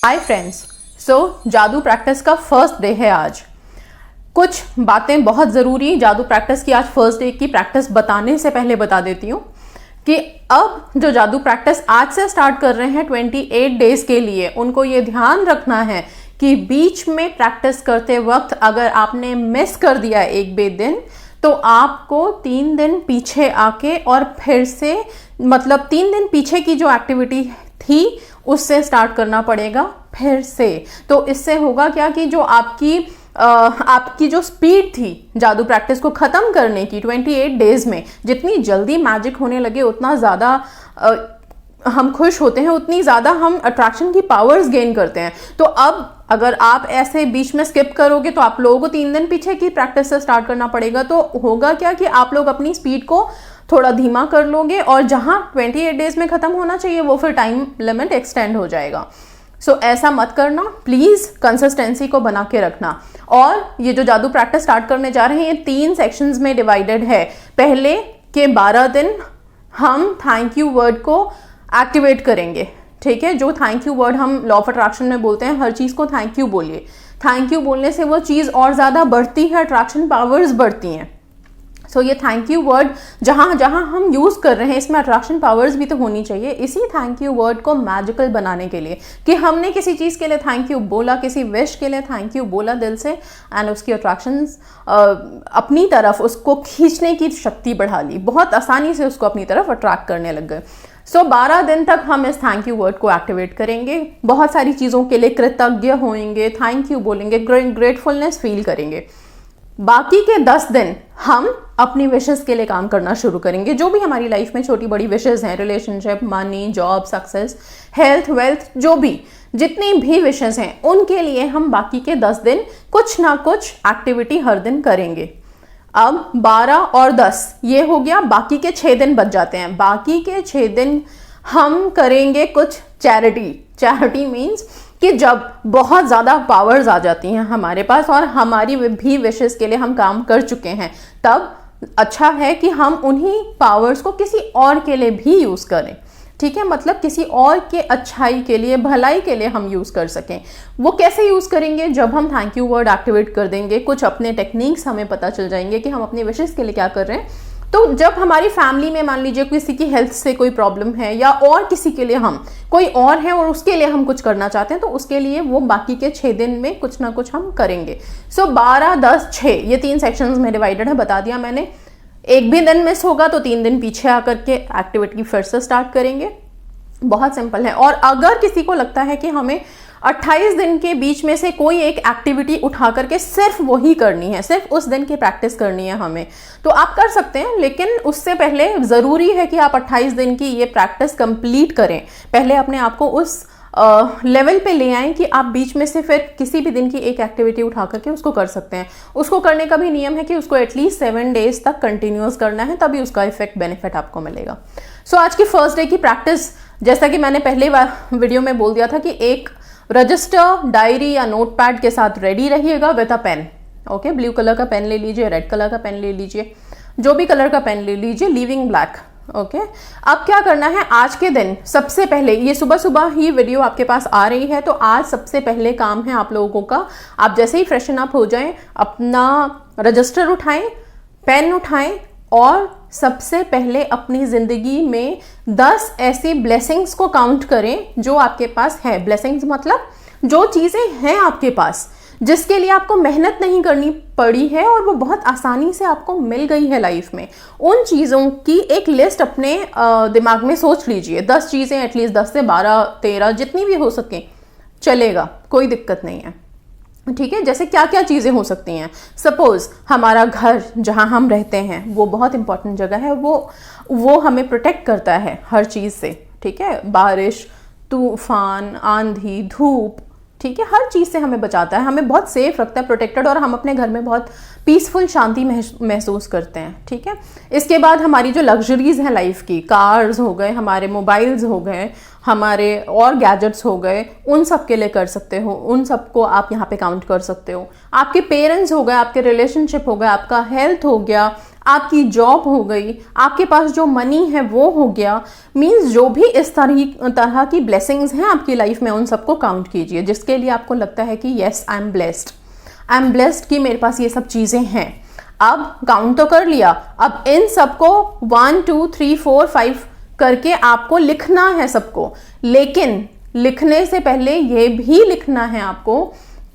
Hi friends. जादू practice का first day है आज। कुछ बातें बहुत ज़रूरी जादू प्रैक्टिस की आज फर्स्ट डे की प्रैक्टिस बताने से पहले बता देती हूँ कि अब जो जादू प्रैक्टिस आज से स्टार्ट कर रहे हैं 28 डेज के लिए, उनको ये ध्यान रखना है कि बीच में प्रैक्टिस करते वक्त अगर आपने मिस कर दिया एक भी दिन तो आपको 3 दिन पीछे आके और फिर से मतलब 3 दिन पीछे की जो एक्टिविटी थी उससे स्टार्ट करना पड़ेगा फिर से। तो इससे होगा क्या कि जो आपकी जो स्पीड थी जादू प्रैक्टिस को ख़त्म करने की 28 डेज में, जितनी जल्दी मैजिक होने लगे उतना ज़्यादा हम खुश होते हैं, उतनी ज़्यादा हम अट्रैक्शन की पावर्स गेन करते हैं। तो अब अगर आप ऐसे बीच में स्किप करोगे तो आप लोगों को 3 दिन पीछे की प्रैक्टिस से स्टार्ट करना पड़ेगा। तो होगा क्या कि आप लोग अपनी स्पीड को थोड़ा धीमा कर लोगे और जहां 28 डेज में खत्म होना चाहिए वो फिर टाइम लिमिट एक्सटेंड हो जाएगा। ऐसा मत करना प्लीज, कंसिस्टेंसी को बना के रखना। और ये जो जादू प्रैक्टिस स्टार्ट करने जा रहे हैं ये 3 सेक्शंस में डिवाइडेड है। पहले के 12 दिन हम थैंक यू वर्ड को एक्टिवेट करेंगे, ठीक है। जो थैंक यू वर्ड हम लॉ ऑफ अट्रैक्शन में बोलते हैं, हर चीज को थैंक यू बोलिए। थैंक यू बोलने से वो चीज और ज्यादा बढ़ती है, अट्रैक्शन पावर्स बढ़ती हैं। ये थैंक यू वर्ड जहां जहां हम यूज कर रहे हैं इसमें अट्रैक्शन पावर्स भी तो होनी चाहिए। इसी थैंक यू वर्ड को मैजिकल बनाने के लिए कि हमने किसी चीज के लिए थैंक यू बोला, किसी विश के लिए थैंक यू बोला दिल से, एंड उसकी अट्रैक्शंस अपनी तरफ उसको खींचने की शक्ति बढ़ा ली, बहुत आसानी से उसको अपनी तरफ अट्रैक्ट करने लग गए। 12 दिन तक हम इस थैंक यू वर्ड को एक्टिवेट करेंगे। बहुत सारी चीज़ों के लिए कृतज्ञ होंगे, थैंक यू बोलेंगे, ग्रेटफुलनेस फील करेंगे। बाकी के 10 दिन हम अपनी विशेस के लिए काम करना शुरू करेंगे। जो भी हमारी लाइफ में छोटी बड़ी विशेस हैं, relationship, money, job, success, health, wealth, जो भी जितनी भी विशेस हैं उनके लिए हम बाकी के 10 दिन कुछ ना कुछ एक्टिविटी हर दिन करेंगे। अब 12 और 10 ये हो गया, बाकी के 6 दिन बच जाते हैं। बाकी के 6 दिन हम करेंगे कुछ चैरिटी मीन्स कि जब बहुत ज़्यादा पावर्स आ जाती हैं हमारे पास और हमारी भी विशेस के लिए हम काम कर चुके हैं, तब अच्छा है कि हम उन्हीं पावर्स को किसी और के लिए भी यूज़ करें, ठीक है। मतलब किसी और के अच्छाई के लिए, भलाई के लिए हम यूज़ कर सकें। वो कैसे यूज़ करेंगे? जब हम थैंक यू वर्ड एक्टिवेट कर देंगे, कुछ अपने टेक्निक्स हमें पता चल जाएंगे कि हम अपनी विशेस के लिए क्या कर रहे हैं। तो जब हमारी फैमिली में मान लीजिए किसी की हेल्थ से कोई प्रॉब्लम है या और किसी के लिए हम कोई और है और उसके लिए हम कुछ करना चाहते हैं, तो उसके लिए वो बाकी के 6 दिन में कुछ ना कुछ हम करेंगे। 12, 10, 6 ये 3 सेक्शंस में डिवाइडेड है, बता दिया मैंने। एक भी दिन मिस होगा तो 3 दिन पीछे आकर के एक्टिविटी फिर से स्टार्ट करेंगे। बहुत सिंपल है। और अगर किसी को लगता है कि हमें 28 दिन के बीच में से कोई एक एक्टिविटी उठा करके सिर्फ वही करनी है, सिर्फ उस दिन की प्रैक्टिस करनी है हमें, तो आप कर सकते हैं। लेकिन उससे पहले ज़रूरी है कि आप 28 दिन की ये प्रैक्टिस कंप्लीट करें। पहले अपने आप को उस लेवल पे ले आएं कि आप बीच में से फिर किसी भी दिन की एक एक्टिविटी उठा करके उसको कर सकते हैं। उसको करने का भी नियम है कि उसको एटलीस्ट 7 डेज तक कंटिन्यूस करना है, तभी उसका इफेक्ट बेनिफिट आपको मिलेगा। आज की फर्स्ट डे की प्रैक्टिस, जैसा कि मैंने पहले वीडियो में बोल दिया था कि एक रजिस्टर, डायरी या नोटपैड के साथ रेडी रहिएगा with a pen. Okay, blue colour का पेन ले लीजिए, रेड कलर का पेन ले लीजिए, जो भी कलर का पेन ले लीजिए, लीविंग ब्लैक। ओके, अब क्या करना है आज के दिन? सबसे पहले ये सुबह ही वीडियो आपके पास आ रही है, तो आज सबसे पहले काम है आप लोगों का, आप जैसे ही फ्रेशन अप हो जाएं, अपना रजिस्टर उठाएं, पेन उठाएं और सबसे पहले अपनी जिंदगी में 10 ऐसी ब्लेसिंग्स को काउंट करें जो आपके पास है। ब्लेसिंग्स मतलब जो चीजें हैं आपके पास, जिसके लिए आपको मेहनत नहीं करनी पड़ी है और वो बहुत आसानी से आपको मिल गई है लाइफ में। उन चीज़ों की एक लिस्ट अपने दिमाग में सोच लीजिए। 10 चीज़ें, एटलीस्ट 10 से 12, 13 जितनी भी हो सके चलेगा, कोई दिक्कत नहीं है, ठीक है। जैसे क्या क्या चीज़ें हो सकती हैं? सपोज हमारा घर जहाँ हम रहते हैं वो बहुत इंपॉर्टेंट जगह है, वो हमें प्रोटेक्ट करता है हर चीज़ से, ठीक है। बारिश, तूफान, आंधी, धूप, ठीक है, हर चीज़ से हमें बचाता है, हमें बहुत सेफ रखता है, प्रोटेक्टेड, और हम अपने घर में बहुत पीसफुल शांति महसूस करते हैं, ठीक है। इसके बाद हमारी जो लग्जरीज हैं लाइफ की, कार्स हो गए, हमारे मोबाइल्स हो गए, हमारे और गैजेट्स हो गए, उन सब के लिए कर सकते हो, उन सबको आप यहाँ पे काउंट कर सकते हो। आपके पेरेंट्स हो गए, आपके रिलेशनशिप हो गए, आपका हेल्थ हो गया, आपकी जॉब हो गई, आपके पास जो मनी है वो हो गया। मीन्स जो भी इस तरह की ब्लेसिंग्स हैं आपकी लाइफ में, उन सबको काउंट कीजिए, जिसके लिए आपको लगता है कि yes I am blessed, I am blessed कि मेरे पास ये सब चीज़ें हैं। अब काउंट तो कर लिया, अब इन सबको 1 2 3 4 5 करके आपको लिखना है सबको। लेकिन लिखने से पहले ये भी लिखना है आपको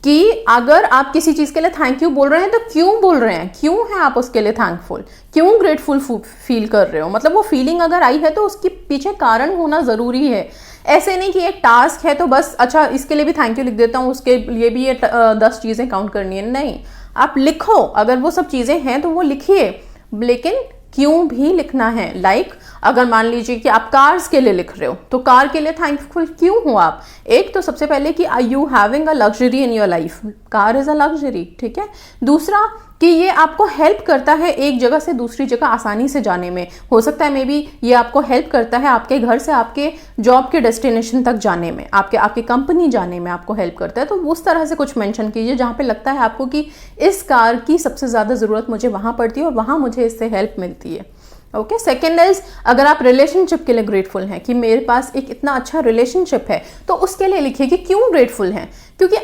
कि अगर आप किसी चीज़ के लिए थैंक यू बोल रहे हैं तो क्यों बोल रहे हैं, क्यों हैं आप उसके लिए थैंकफुल, क्यों ग्रेटफुल फील कर रहे हो। मतलब वो फीलिंग अगर आई है तो उसके पीछे कारण होना ज़रूरी है। ऐसे नहीं कि एक टास्क है तो बस अच्छा इसके लिए भी थैंक यू लिख देता हूँ, उसके लिए भी ये 10 चीज़ें काउंट करनी है। नहीं, आप लिखो, अगर वो सब चीज़ें हैं तो वो लिखिए, लेकिन क्यों भी लिखना है। लाइक अगर मान लीजिए कि आप कार्स के लिए लिख रहे हो तो कार के लिए थैंकफुल क्यों हो आप। एक तो सबसे पहले कि are you having a luxury in your life, car is a luxury, ठीक है। दूसरा कि ये आपको हेल्प करता है एक जगह से दूसरी जगह आसानी से जाने में। हो सकता है मे बी ये आपको हेल्प करता है आपके घर से आपके जॉब के डेस्टिनेशन तक जाने में, आपके कंपनी जाने में आपको हेल्प करता है। तो उस तरह से कुछ मेंशन कीजिए जहाँ पे लगता है आपको कि इस कार की सबसे ज़्यादा ज़रूरत मुझे वहाँ पड़ती है और वहाँ मुझे इससे हेल्प मिलती है। ओके। सेकेंड इज, अगर आप रिलेशनशिप के लिए ग्रेटफुल हैं कि मेरे पास एक इतना अच्छा रिलेशनशिप है, तो उसके लिए लिखिए कि क्यों ग्रेटफुल हैं। क्योंकि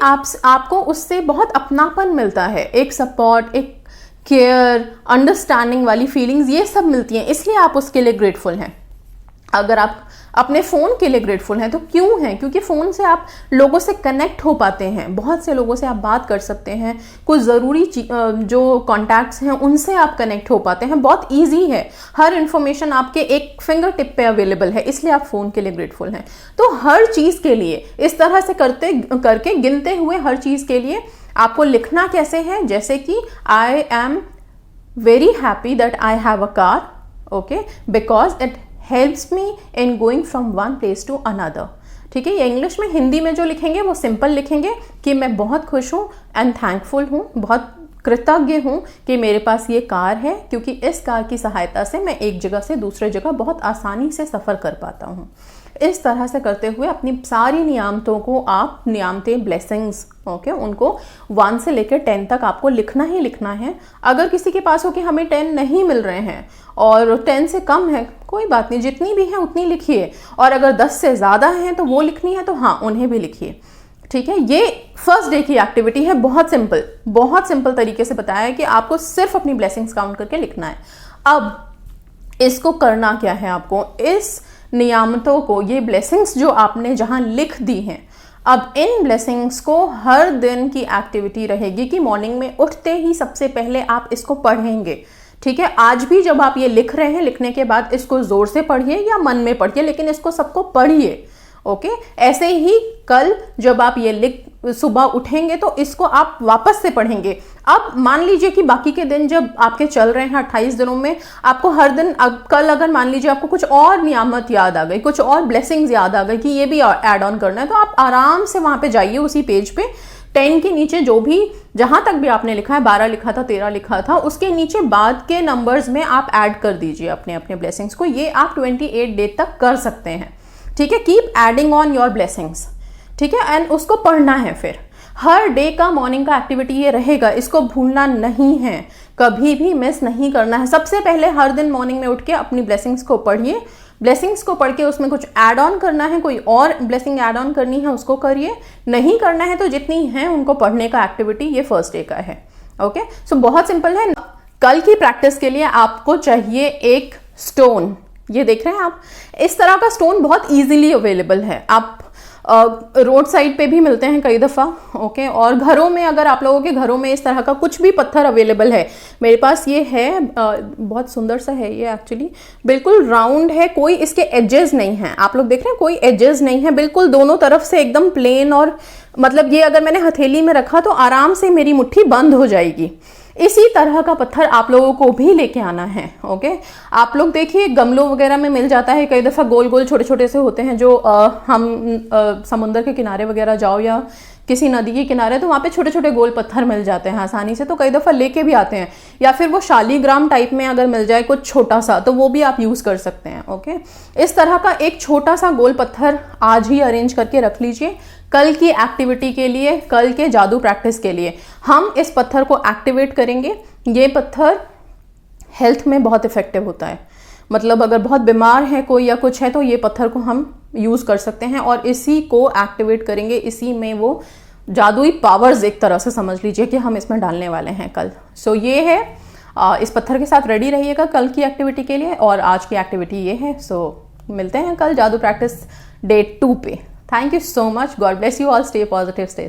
आपको उससे बहुत अपनापन मिलता है, एक सपोर्ट, एक केयर, अंडरस्टैंडिंग वाली फीलिंग्स ये सब मिलती हैं, इसलिए आप उसके लिए ग्रेटफुल हैं। अगर आप अपने फ़ोन के लिए ग्रेटफुल हैं तो क्यों हैं, क्योंकि फ़ोन से आप लोगों से कनेक्ट हो पाते हैं, बहुत से लोगों से आप बात कर सकते हैं, कुछ ज़रूरी जो कॉन्टैक्ट्स हैं उनसे आप कनेक्ट हो पाते हैं, बहुत इजी है, हर इन्फॉर्मेशन आपके एक फिंगर टिप पे अवेलेबल है, इसलिए आप फ़ोन के लिए ग्रेटफुल हैं। तो हर चीज़ के लिए इस तरह से करके गिनते हुए हर चीज़ के लिए आपको लिखना कैसे है, जैसे कि I am very happy that I have a car, okay, because it helps me in going from one place to another. ठीक है, ये इंग्लिश में, हिंदी में जो लिखेंगे वो सिंपल लिखेंगे कि मैं बहुत खुश हूँ एंड थैंकफुल हूँ, बहुत कृतज्ञ हूँ कि मेरे पास ये कार है, क्योंकि इस कार की सहायता से मैं एक जगह से दूसरे जगह बहुत आसानी से सफ़र कर पाता हूँ। इस तरह से करते हुए अपनी सारी नियामतों को आप नियामतें, ब्लेसिंग्स, ओके, उनको 1 से लेकर 10 तक आपको लिखना ही लिखना है। अगर किसी के पास हो कि हमें 10 नहीं मिल रहे हैं और 10 से कम है, कोई बात नहीं, जितनी भी है उतनी लिखिए, और अगर 10 से ज़्यादा हैं तो वो लिखनी है तो हाँ उन्हें भी लिखिए। ठीक है, ये फर्स्ट डे की एक्टिविटी है, बहुत सिंपल तरीके से बताया है कि आपको सिर्फ अपनी ब्लेसिंग्स काउंट करके लिखना है। अब इसको करना क्या है, आपको इस नियामतों को, ये ब्लेसिंग्स जो आपने जहां लिख दी हैं, अब इन ब्लेसिंग्स को हर दिन की एक्टिविटी रहेगी कि मॉर्निंग में उठते ही सबसे पहले आप इसको पढ़ेंगे। ठीक है, आज भी जब आप ये लिख रहे हैं, लिखने के बाद इसको जोर से पढ़िए या मन में पढ़िए, लेकिन इसको सबको पढ़िए। ओके, ऐसे ही कल जब आप ये सुबह उठेंगे तो इसको आप वापस से पढ़ेंगे। अब मान लीजिए कि बाकी के दिन जब आपके चल रहे हैं 28 दिनों में, आपको हर दिन, कल अगर मान लीजिए आपको कुछ और नियामत याद आ गई, कुछ और ब्लेसिंग्स याद आ गई कि ये भी ऐड ऑन करना है, तो आप आराम से वहां पे जाइए, उसी पेज पे 10 के नीचे जो भी, जहां तक भी आपने लिखा है, 12 लिखा था, 13 लिखा था, उसके नीचे बाद के नंबर्स में आप ऐड कर दीजिए अपने अपने ब्लेसिंग्स को। ये आप 28 डे तक कर सकते हैं। ठीक है, keep adding on your blessings. ठीक है, एंड उसको पढ़ना है। फिर हर डे का मॉर्निंग का एक्टिविटी ये रहेगा, इसको भूलना नहीं है, कभी भी मिस नहीं करना है। सबसे पहले हर दिन मॉर्निंग में उठ के अपनी ब्लेसिंग्स को पढ़िए, ब्लेसिंग्स को पढ़ के उसमें कुछ ऐड ऑन करना है, कोई और ब्लेसिंग ऐड ऑन करनी है उसको करिए, नहीं करना है तो जितनी है उनको पढ़ने का एक्टिविटी ये फर्स्ट डे का है। ओके, सो बहुत सिंपल है। कल की प्रैक्टिस के लिए आपको चाहिए एक स्टोन, ये देख रहे हैं आप, इस तरह का स्टोन बहुत इजीली अवेलेबल है, आप रोड साइड पे भी मिलते हैं कई दफ़ा। ओके, और घरों में, अगर आप लोगों के घरों में इस तरह का कुछ भी पत्थर अवेलेबल है, मेरे पास ये है, बहुत सुंदर सा है ये, एक्चुअली बिल्कुल राउंड है, कोई इसके एजेस नहीं है, आप लोग देख रहे हैं, कोई एजेस नहीं है, बिल्कुल दोनों तरफ से एकदम प्लेन, और मतलब ये अगर मैंने हथेली में रखा तो आराम से मेरी मुट्ठी बंद हो जाएगी। इसी तरह का पत्थर आप लोगों को भी लेके आना है। ओके, आप लोग देखिए गमलों वगैरह में मिल जाता है, कई दफ़ा गोल गोल छोटे छोटे से होते हैं, जो हम समुंदर के किनारे वगैरह जाओ या किसी नदी के किनारे, तो वहाँ पे छोटे छोटे गोल पत्थर मिल जाते हैं आसानी से, तो कई दफ़ा लेके भी आते हैं, या फिर वो शालीग्राम टाइप में अगर मिल जाए कुछ छोटा सा, तो वो भी आप यूज़ कर सकते हैं। ओके, इस तरह का एक छोटा सा गोल पत्थर आज ही अरेंज करके रख लीजिए, कल की एक्टिविटी के लिए, कल के जादू प्रैक्टिस के लिए हम इस पत्थर को एक्टिवेट करेंगे। ये पत्थर हेल्थ में बहुत इफेक्टिव होता है। मतलब अगर बहुत बीमार है कोई या कुछ है तो ये पत्थर को हम यूज़ कर सकते हैं और इसी को एक्टिवेट करेंगे, इसी में वो जादुई पावर्स एक तरह से समझ लीजिए कि हम इसमें डालने वाले हैं कल। सो ये है, इस पत्थर के साथ रेडी रहिएगा कल की एक्टिविटी के लिए, और आज की एक्टिविटी ये है। सो मिलते हैं कल जादू प्रैक्टिस डे 2 पे। Thank you so much, God bless you all, stay positive, stay